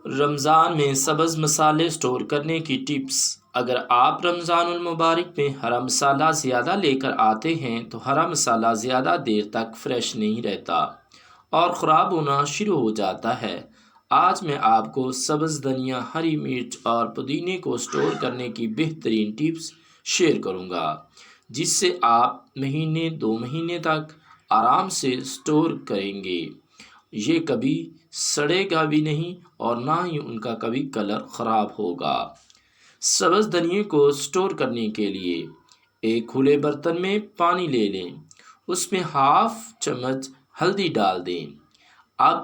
رمضان میں سبز مسالے سٹور کرنے کی ٹپس۔ اگر آپ رمضان المبارک میں ہرا مسالہ زیادہ لے کر آتے ہیں تو ہرا مسالہ زیادہ دیر تک فریش نہیں رہتا اور خراب ہونا شروع ہو جاتا ہے۔ آج میں آپ کو سبز دھنیا، ہری مرچ اور پودینے کو سٹور کرنے کی بہترین ٹپس شیئر کروں گا، جس سے آپ مہینے 2 مہینے تک آرام سے سٹور کریں گے۔ یہ کبھی سڑے گا بھی نہیں اور نہ ہی ان کا کبھی کلر خراب ہوگا۔ سبز دھنیا کو سٹور کرنے کے لیے ایک کھلے برتن میں پانی لے لیں، اس میں ½ چمچ ہلدی ڈال دیں۔ اب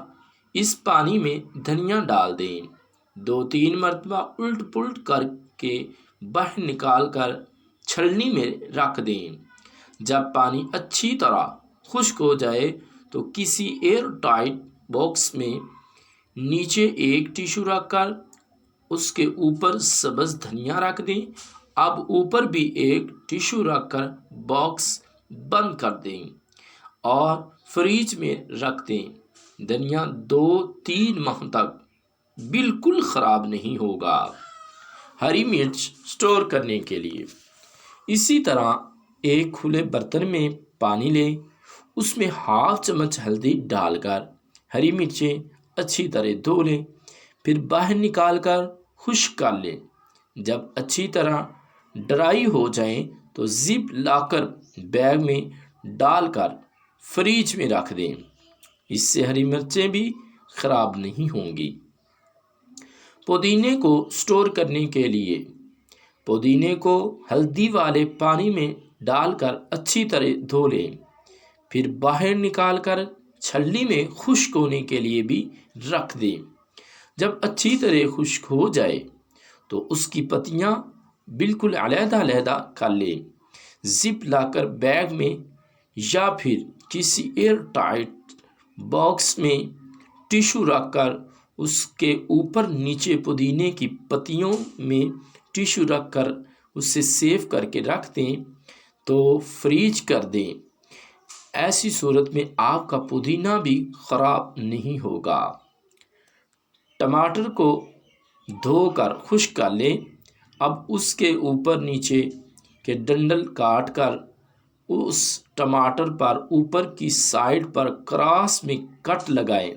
اس پانی میں دھنیا ڈال دیں، 2-3 مرتبہ الٹ پلٹ کر کے باہر نکال کر چھلنی میں رکھ دیں۔ جب پانی اچھی طرح خشک ہو جائے تو کسی ایئر ٹائٹ باکس میں نیچے ایک ٹیشو رکھ کر اس کے اوپر سبز دھنیا رکھ دیں۔ اب اوپر بھی ایک ٹیشو رکھ کر باکس بند کر دیں اور فریج میں رکھ دیں۔ دھنیا 2-3 ماہ تک بالکل خراب نہیں ہوگا۔ ہری مرچ سٹور کرنے کے لیے اسی طرح ایک کھلے برتن میں پانی لیں، اس میں ½ چمچ ہلدی ڈال کر ہری مرچیں اچھی طرح دھو لیں، پھر باہر نکال کر خشک کر لیں۔ جب اچھی طرح ڈرائی ہو جائیں تو زپ لاکر بیگ میں ڈال کر فریج میں رکھ دیں، اس سے ہری مرچیں بھی خراب نہیں ہوں گی۔ پودینے کو سٹور کرنے کے لیے پودینے کو ہلدی والے پانی میں ڈال کر اچھی طرح دھو لیں، پھر باہر نکال کر چھلنی میں خشک ہونے کے لیے بھی رکھ دیں۔ جب اچھی طرح خشک ہو جائے تو اس کی پتیاں بالکل علیحدہ علیحدہ کر لیں۔ زپ لاکر بیگ میں یا پھر کسی ایئر ٹائٹ باکس میں ٹیشو رکھ کر اس کے اوپر نیچے پودینے کی پتیوں میں ٹیشو رکھ کر اسے سیو کر کے رکھ دیں تو فریج کر دیں۔ ایسی صورت میں آپ کا پودینہ بھی خراب نہیں ہوگا۔ ٹماٹر کو دھو کر خشک کر لیں، اب اس کے اوپر نیچے کے ڈنڈل کاٹ کر اس ٹماٹر پر اوپر کی سائڈ پر کراس میں کٹ لگائیں۔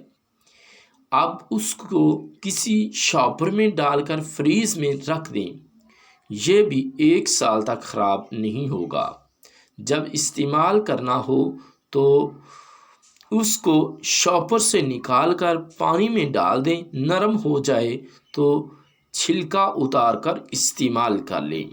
اب اس کو کسی شاپر میں ڈال کر فریز میں رکھ دیں، یہ بھی 1 سال تک خراب نہیں ہوگا۔ جب استعمال کرنا ہو تو اس کو شاپر سے نکال کر پانی میں ڈال دیں، نرم ہو جائے تو چھلکا اتار کر استعمال کر لیں۔